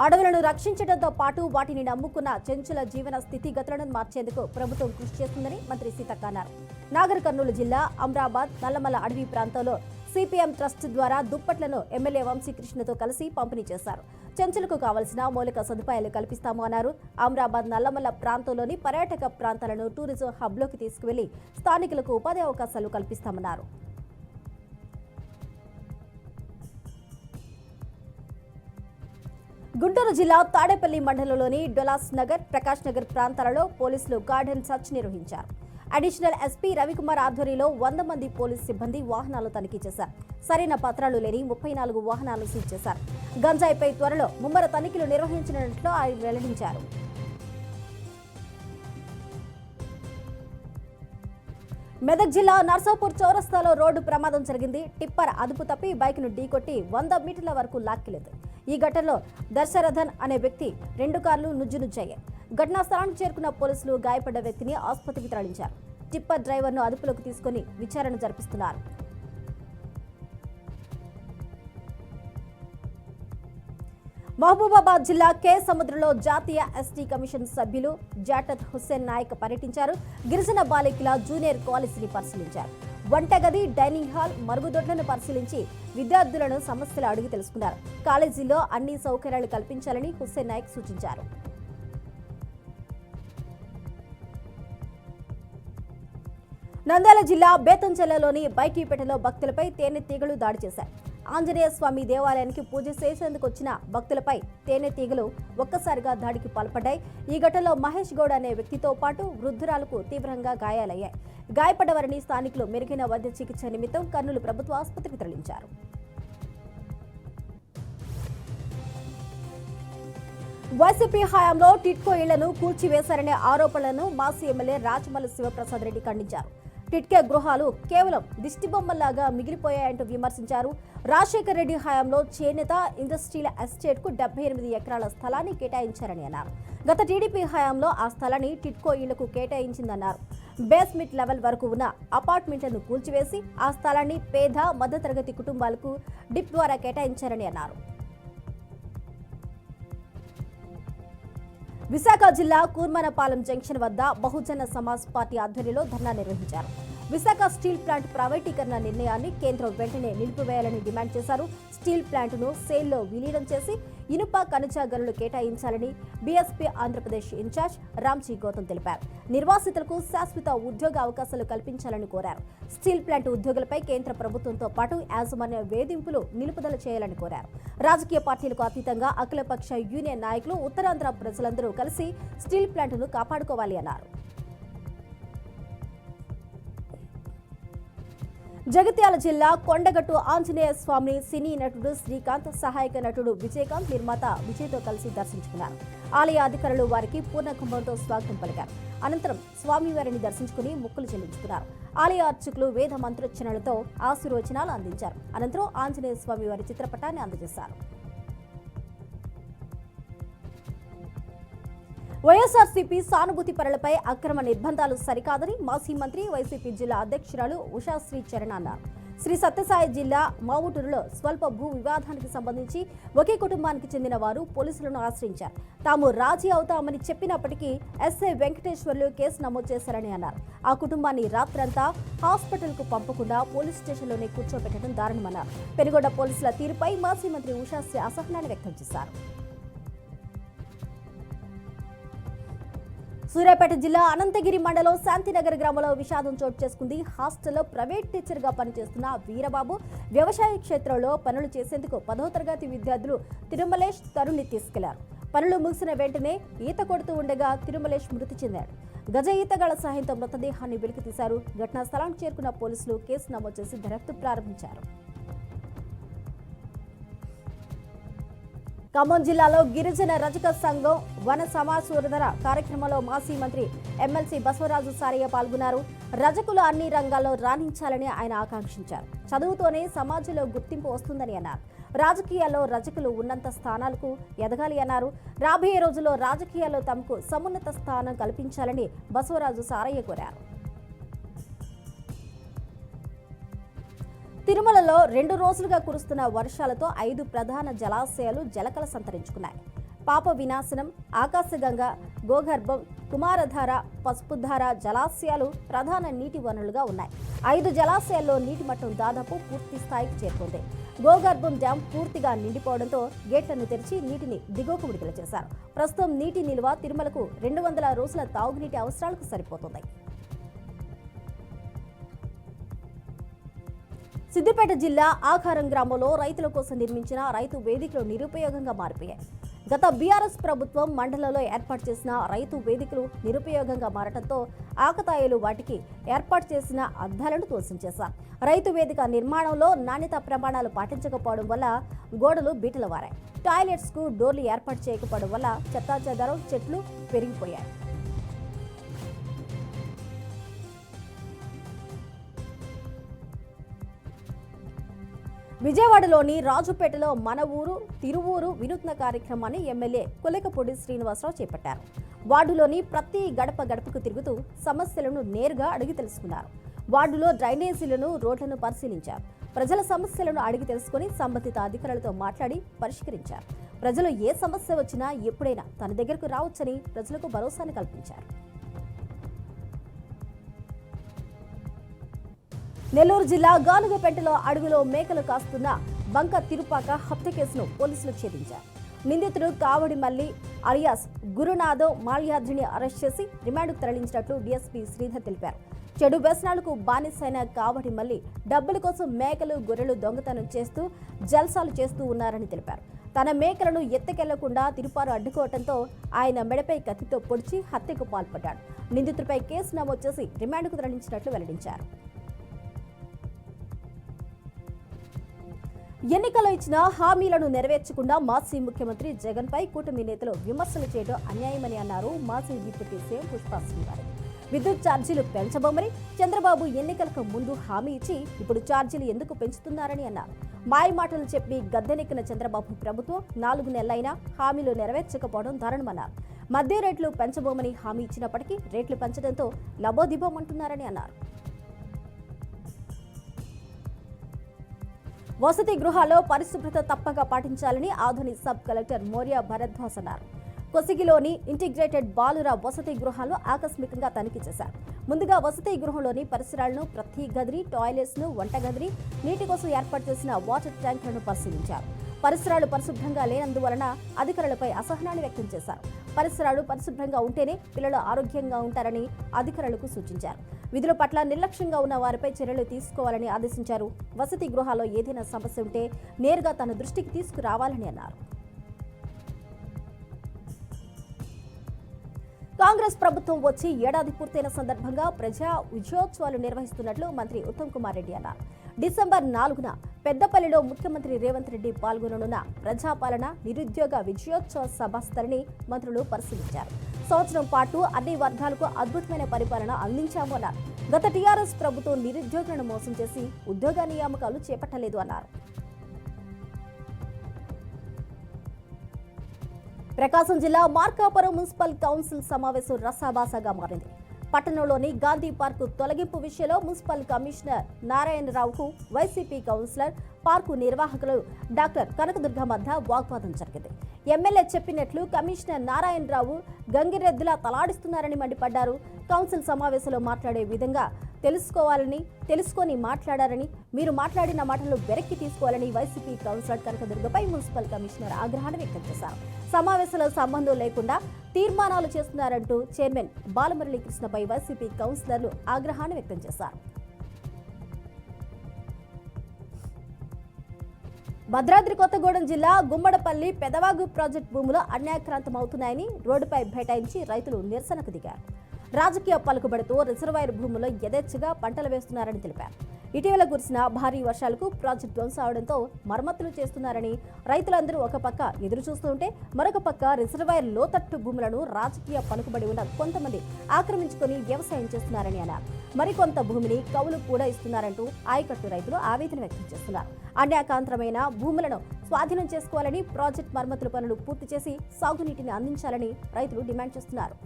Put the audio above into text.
అడవులను రక్షించడంతో పాటు వాటిని నమ్ముకున్న చెంచుల జీవన స్థితిగతులను మార్చేందుకు ప్రభుత్వం కృషి చేస్తుందని మంత్రి సీతక్క అన్నారు. నాగర్ కర్నూలు జిల్లా అమ్రాబాద్ నల్లమల అడవి ప్రాంతంలో సిపిఎం ట్రస్ట్ ద్వారా దుప్పట్లను ఎమ్మెల్యే వంశీకృష్ణతో కలిసి పంపిణీ చేశారు. చెంచులకు కావలసిన మౌలిక సదుపాయాలు కల్పిస్తాము అన్నారు. అమ్రాబాద్ నల్లమల ప్రాంతంలోని పర్యాటక ప్రాంతాలను టూరిజం హబ్లోకి తీసుకువెళ్లి స్థానికులకు ఉపాధి అవకాశాలు కల్పిస్తామన్నారు. గుంటూరు జిల్లా తాడేపల్లి మండలంలోని డొలాస్ నగర్, ప్రకాష్ నగర్ ప్రాంతాలలో పోలీసులు గార్డెన్ సర్చ్ నిర్వహించారు. అడిషనల్ ఎస్పీ రవికుమార్ ఆధ్వర్యంలో 100 మంది పోలీసు సిబ్బంది వాహనాలు తనిఖీ చేశారు. సరైన పత్రాలు లేని 34 వాహనాలు సీజ్ చేశారు. గంజాయిపై త్వరలో ముమ్మర తనిఖీలు నిర్వహించనున్నట్లు ఆయన వెల్లడించారు. మెదక్ జిల్లా నర్సాపూర్ చౌరస్తాలో రోడ్డు ప్రమాదం జరిగింది. టిప్పర్ అదుపు తప్పి బైక్ను ఢీకొట్టి 100 మీటర్ల వరకు లాక్కెళ్లింది. ఈ ఘటనలో దర్శరథన్ అనే వ్యక్తి 2 కార్లు నుజ్జునుజ్జయ్యాయి. ఘటనా స్థలానికి చేరుకున్న పోలీసులు గాయపడ్డ వ్యక్తిని ఆసుపత్రికి తరలించారు. టిప్పర్ డ్రైవర్ను అదుపులోకి తీసుకుని విచారణ జరిపిస్తున్నారు. మహబూబాబాద్ జిల్లా కే సముద్రంలో జాతీయ ఎస్టీ కమిషన్ సభ్యులు జాటత్ హుస్సేన్ నాయక్ పర్యటించారు. గిరిజన బాలికల జూనియర్ కాలేజీని పరిశీలించారు. వంటగది, డైనింగ్ హాల్, మరుగుదొడ్లను పరిశీలించి విద్యార్థులను సమస్యలు అడిగి తెలుసుకున్నారు. కాలేజీలో అన్ని సౌకర్యాలు కల్పించాలని హుస్సేన్ నాయక్ సూచించారు. నంద్యాల జిల్లా బేతంచెల్లలోని బైకీపేటలో భక్తులపై తేనెటీగలు దాడి చేశాయి. ఆంజనేయ స్వామి దేవాలయానికి పూజ చేసేందుకు వచ్చిన భక్తులపై తేనెటీగలు ఒక్కసారిగా దాడికి పాల్పడ్డాయి. ఈ ఘటనలో మహేష్ గౌడ్ అనే వ్యక్తితో పాటు వృద్ధురాలకు తీవ్రంగా గాయాలయ్యాయి. గాయపడ్డ వారిని స్థానికులు మెరుగైన వైద్య చికిత్స నిమిత్తం కర్నూలు ప్రభుత్వ ఆసుపత్రికి తరలించారు. వైసీపీ హయాంలో టిట్కో ఇళ్లను కూల్చివేశారనే ఆరోపణలను మాజీ ఎమ్మెల్యే రాచమల్లు శివప్రసాద్ రెడ్డి ఖండించారు. టిట్కే గృహాలు కేవలం దిష్టిబొమ్మల్లాగా మిగిలిపోయాయంటూ విమర్శించారు. రాజశేఖర రెడ్డి హయాంలో చేనేత ఇండస్ట్రియల్ ఎస్టేట్ కు 78 ఎకరాల స్థలాన్ని కేటాయించారని అన్నారు. గత టీడీపీ హయాంలో ఆ స్థలాన్ని టిట్కో ఇళ్లకు కేటాయించిందన్నారు. బేస్మెంట్ లెవెల్ వరకు ఉన్న అపార్ట్మెంట్లను కూల్చివేసి ఆ స్థలాన్ని పేద మధ్యతరగతి కుటుంబాలకు డిప్ ద్వారా కేటాయించారని అన్నారు. విశాఖ జిల్లా కూర్మనపాలెం జంక్షన్ వద్ద బహుజన సమాజ్ పార్టీ ఆధ్వర్యంలో ధర్నా నిర్వహించారు. విశాఖ స్టీల్ ప్లాంట్ ప్రైవేటీకరణ నిర్ణయాన్ని కేంద్రం వెంటనే నిలిపివేయాలని డిమాండ్ చేశారు. స్టీల్ ప్లాంట్ను సేల్లో విలీనం చేసి ఇనుప ఖనిజ గనులు కేటాయించాలని బీఎస్పీ ఆంధ్రప్రదేశ్ ఇన్ఛార్జ్ రామ్జీ గౌతమ్ తెలిపారు. నిర్వాసితులకు శాశ్వత ఉద్యోగ అవకాశాలు కల్పించాలని కోరారు. స్టీల్ ప్లాంట్ ఉద్యోగులపై కేంద్ర ప్రభుత్వంతో పాటు యాజమాన్య వేధింపులు నిలుపుదల చేయాలని కోరారు. రాజకీయ పార్టీలకు అతీతంగా అఖిలపక్ష యూనియన్ నాయకులు, ఉత్తరాంధ్ర ప్రజలందరూ కలిసి స్టీల్ ప్లాంట్ను కాపాడుకోవాలి అన్నారు. జగిత్యాల జిల్లా కొండగట్టు ఆంజనేయ స్వామి సినీ నటుడు శ్రీకాంత్, సహాయక నటుడు విజయకాంత్, నిర్మాత విజయ్తో కలిసి దర్శించుకున్నారు. ఆలయ అధికారులు వారికి పూర్ణ కుంభంతో స్వాగతం పలికారు. అనంతరం స్వామివారిని దర్శించుకుని మొక్కులు చెల్లించుకున్నారు. ఆలయ అర్చకులు వేద మంత్రోచ్చరణలతో ఆశీర్వచనాలు అందించారు. అనంతరం ఆంజనేయ స్వామి వారి చిత్రపటాన్ని అందజేశారు. వైఎస్ఆర్సీపీ సానుభూతి పరులపై అక్రమ నిర్బంధాలు సరికాదని మాజీ మంత్రి, వైసీపీ జిల్లా అధ్యక్షురాలు ఉషాశ్రీ చరణ్ అన్నారు. శ్రీ సత్యసాయి జిల్లా మావుటూరులో స్వల్ప భూ వివాదానికి సంబంధించి ఒకే కుటుంబానికి చెందిన వారు పోలీసులను ఆశ్రయించారు. తాము రాజీ అవుతామని చెప్పినప్పటికీ ఎస్ఐ వెంకటేశ్వర్లు కేసు నమోదు చేశారని అన్నారు. ఆ కుటుంబాన్ని రాత్రంతా హాస్పిటల్కు పంపకుండా పోలీస్ స్టేషన్లోనే కూర్చోబెట్టడం దారుణమన్నారు. పెనుగొండ పోలీసుల తీరుపై మాజీ మంత్రి ఉషాశ్రీ అసహనాన్ని వ్యక్తం చేశారు. సూర్యాపేట జిల్లా అనంతగిరి మండలం శాంతినగర్ గ్రామంలో విషాదం చోటు చేసుకుంది. హాస్టల్లో ప్రైవేట్ టీచర్గా పనిచేస్తున్న వీరబాబు వ్యవసాయ క్షేత్రంలో పనులు చేసేందుకు 10వ తరగతి విద్యార్థులు తిరుమలేష్, తరుణ్ని తీసుకెళ్లారు. పనులు ముగిసిన వెంటనే ఈత కొడుతూ ఉండగా తిరుమలేష్ మృతి చెందాడు. గజ ఈతగాళ్ల సహాయంతో మృతదేహాన్ని వెలికి తీశారు. ఘటనా స్థలానికి చేరుకున్న పోలీసులు కేసు నమోదు చేసి దర్యాప్తు ప్రారంభించారు. ఖమ్మం జిల్లాలో గిరిజన రజక సంఘం వన సమాశోధన కార్యక్రమంలో మాజీ మంత్రి ఎమ్మెల్సీ బసవరాజు సారయ్య పాల్గొన్నారు. రజకులు అన్ని రంగాల్లో రాణించాలని ఆయన ఆకాంక్షించారు. చదువుతోనే సమాజంలో గుర్తింపు వస్తుందని అన్నారు. రాజకీయాల్లో రజకులు ఉన్నంత స్థానాలకు ఎదగాలి అన్నారు. రాబోయే రోజుల్లో రాజకీయాల్లో తమకు సమున్నత స్థానం కల్పించాలని బసవరాజు సారయ్య కోరారు. తిరుమలలో 2 రోజులుగా కురుస్తున్న వర్షాలతో 5 ప్రధాన జలాశయాలు జలకళ సంతరించుకున్నాయి. పాప వినాశనం, ఆకాశగంగ, గోగర్భం, కుమారధార, పసుపుధార జలాశయాలు ప్రధాన నీటి వనరులుగా ఉన్నాయి. 5 జలాశయాల్లో నీటి మట్టం దాదాపు పూర్తి స్థాయికి చేరుకుంది. గోగర్భం డ్యాం పూర్తిగా నిండిపోవడంతో గేట్లను తెరిచి నీటిని దిగువకు విడుదల చేశారు. ప్రస్తుతం నీటి నిల్వ తిరుమలకు 200 రోజుల తాగునీటి అవసరాలకు సరిపోతుంది. సిద్దిపేట జిల్లా ఆకారం గ్రామంలో రైతుల కోసం నిర్మించిన రైతు వేదికలు నిరుపయోగంగా మారిపోయాయి. గత బీఆర్ఎస్ ప్రభుత్వం మండలంలో ఏర్పాటు చేసిన రైతు వేదికలు నిరుపయోగంగా మారడంతో ఆకతాయిలు వాటికి ఏర్పాటు చేసిన అద్దాలను తోసించేశారు. రైతు వేదిక నిర్మాణంలో నాణ్యతా ప్రమాణాలు పాటించకపోవడం వల్ల గోడలు బీటలు వారాయి. టాయిలెట్స్ కు డోర్లు ఏర్పాటు చేయకపోవడం వల్ల చెత్తాచెదారం, చెట్లు పెరిగిపోయాయి. విజయవాడలోని రాజుపేటలో మన ఊరు తిరువూరు వినూత్న కార్యక్రమాన్ని ఎమ్మెల్యే కొలెకపూడి శ్రీనివాసరావు చేపట్టారు. వార్డులోని ప్రతి గడప గడపకు తిరుగుతూ సమస్యలను నేరుగా అడిగి తెలుసుకున్నారు. వార్డులో డ్రైనేజీలను, రోడ్లను పరిశీలించారు. ప్రజల సమస్యలను అడిగి తెలుసుకుని సంబంధిత అధికారులతో మాట్లాడి పరిష్కరించారు. ప్రజలు ఏ సమస్య వచ్చినా ఎప్పుడైనా తన దగ్గరకు రావచ్చని ప్రజలకు భరోసాను కల్పించారు. నెల్లూరు జిల్లా గానుగపేటలో అడవిలో మేకలు కాస్తున్న బంక తిరుపాక హత్య కేసును పోలీసులు ఛేదించారు. నిందితుడు కావడి మల్లి అలియాస్ గురునాథం మాల్యాద్రిని అరెస్ట్ చేసి రిమాండ్కు తరలించినట్లు డీఎస్పీ శ్రీధర్ తెలిపారు. చెడు వ్యసనాలకు బానిసైన కావడి మల్లి డబ్బుల కోసం మేకలు, గొర్రెలు దొంగతనం చేస్తూ జల్సాలు చేస్తూ ఉన్నారని తెలిపారు. తన మేకలను ఎత్తుకెళ్లకుండా తిరుపారు అడ్డుకోవడంతో ఆయన మెడపై కత్తితో పొడిచి హత్యకు పాల్పడ్డాడు. నిందితుడిపై కేసు నమోదు చేసి రిమాండ్కు తరలించినట్లు వెల్లడించారు. ఎన్నికల్లో ఇచ్చిన హామీలను నెరవేర్చకుండా మాజీ ముఖ్యమంత్రి జగన్పై కూటమి నేతలు విమర్శలు చేయడం అన్యాయమని అన్నారు మాజీ డిప్యూటీ సీఎం పుష్పా శ్రీవారి. విద్యుత్ ఛార్జీలు పెంచబోమని చంద్రబాబు ఎన్నికలకు ముందు హామీ ఇచ్చి ఇప్పుడు ఛార్జీలు ఎందుకు పెంచుతున్నారని అన్నారు. మాయ మాటలు చెప్పి గద్దెనెక్కిన చంద్రబాబు ప్రభుత్వం 4 నెలలైనా హామీలు నెరవేర్చకపోవడం దారుణమన్నారు. మద్య రేట్లు పెంచబోమని హామీ ఇచ్చినప్పటికీ రేట్లు పెంచడంతో లబోదిబోమంటున్నారని అన్నారు. వసతి గృహాల్లో పరిశుభ్రత తప్పక పాటించాలని ఆధుని సబ్ కలెక్టర్ మోరియా భరద్వాజ్ అన్నారు. కొసిగిలోని ఇంటిగ్రేటెడ్ బాలుర వసతి గృహాలను ఆకస్మికంగా తనిఖీ చేశారు. ముందుగా వసతి గృహంలోని పరిసరాలను, ప్రతి గదిని, టాయిలెట్స్ ను, వంటగదిని, నీటి కోసం ఏర్పాటు చేసిన వాటర్ ట్యాంకులను పరిశీలించారు. పరిసరాలు పరిశుభ్రంగా లేనందువలన అధికారులపై అసహనాన్ని వ్యక్తం చేశారు. పరిసరాలు పరిశుభ్రంగా ఉంటేనే పిల్లలు ఆరోగ్యంగా ఉంటారని అధికారులకు సూచించారు. విధుల పట్ల నిర్లక్ష్యంగా ఉన్న వారిపై చర్యలు తీసుకోవాలని ఆదేశించారు. వసతి గృహాల్లో ఏదైనా సమస్య ఉంటే నేరుగా తన దృష్టికి తీసుకురావాలని అన్నారు. కాంగ్రెస్ ప్రభుత్వం వచ్చి ఏడాది పూర్తయిన సందర్భంగా ప్రజా విజయోత్సవాలు నిర్వహిస్తున్నట్లు మంత్రి ఉత్తమ్ కుమార్ రెడ్డి అన్నారు. డిసెంబర్ 4న పెద్దపల్లిలో ముఖ్యమంత్రి రేవంత్ రెడ్డి పాల్గొననున్న ప్రజాపాలన నిరుద్యోగ విజయోత్సవ సభ స్థలిని మంత్రులు పరిశీలించారు. సంవత్సరం పాటు అన్ని వర్గాలకు అద్భుతమైన పరిపాలన అందించాము అన్నారు. గత టీఆర్ఎస్ ప్రభుత్వం నిరుద్యోగులను మోసం చేసి ఉద్యోగ నియామకాలు చేపట్టలేదు అన్నారు. ప్రకాశం జిల్లా మార్కాపురం మున్సిపల్ కౌన్సిల్ సమావేశం రసాభాసగా మారింది. పట్టణంలోని గాంధీ పార్కు తొలగింపు విషయంలో మున్సిపల్ కమిషనర్ నారాయణరావుకు వైసీపీ కౌన్సిలర్, పార్కు నిర్వాహకులు డాక్టర్ కనకదుర్గ మధ్య వాగ్వాదం జరిగింది. ఎమ్మెల్యే చెప్పినట్లు కమిషనర్ నారాయణరావు గంగిరెద్దులా తలాడిస్తున్నారని మండిపడ్డారు. కౌన్సిల్ సమావేశంలో మాట్లాడే విధంగా తెలుసుకొని మాట్లాడారని, మీరు మాట్లాడిన మాటలు వెనక్కి తీసుకోవాలని వైసీపీ కౌన్సిలర్ కనకదుర్గపై మున్సిపల్ కమిషనర్ ఆగ్రహాన్ని వ్యక్తం చేశారు. సమావేశంలో సంబంధం లేకుండా తీర్మానాలు చేస్తున్నారంటూ చైర్మన్ బాలమురళీ కృష్ణపై వైసీపీ కౌన్సిలర్లు ఆగ్రహాన్ని వ్యక్తం చేశారు. భద్రాద్రి కొత్తగూడెం జిల్లా గుమ్మడపల్లి పెదవాగు ప్రాజెక్టు భూములు అన్యాక్రాంతమవుతున్నాయని రోడ్డుపై బైఠాయించి రైతులు నిరసనకు దిగారు. రాజకీయ పలుకుబడితో రిజర్వాయర్ భూముల్లో యథేచ్ఛగా పంటలు వేస్తున్నారని తెలిపారు. ఇటీవల కురిసిన భారీ వర్షాలకు ప్రాజెక్టు ధ్వంసవడంతో మరమ్మతులు చేస్తున్నారని, రైతులందరూ ఒక పక్క ఎదురు చూస్తుంటే మరొక పక్క రిజర్వాయర్ లోతట్టు భూములను రాజకీయ పలుకుబడి ఉన్న కొంతమంది ఆక్రమించుకొని వ్యవసాయం చేస్తున్నారని అన్నారు. మరికొంత భూమిని కౌలు కూడా ఇస్తున్నారంటూ ఆయకట్టు రైతులు ఆవేదన వ్యక్తం చేస్తున్నారు. అన్యాకాంతరమైన భూములను స్వాధీనం చేసుకోవాలని, ప్రాజెక్టు మరమ్మతుల పనులు పూర్తి చేసి సాగునీటిని అందించాలని రైతులు డిమాండ్ చేస్తున్నారు.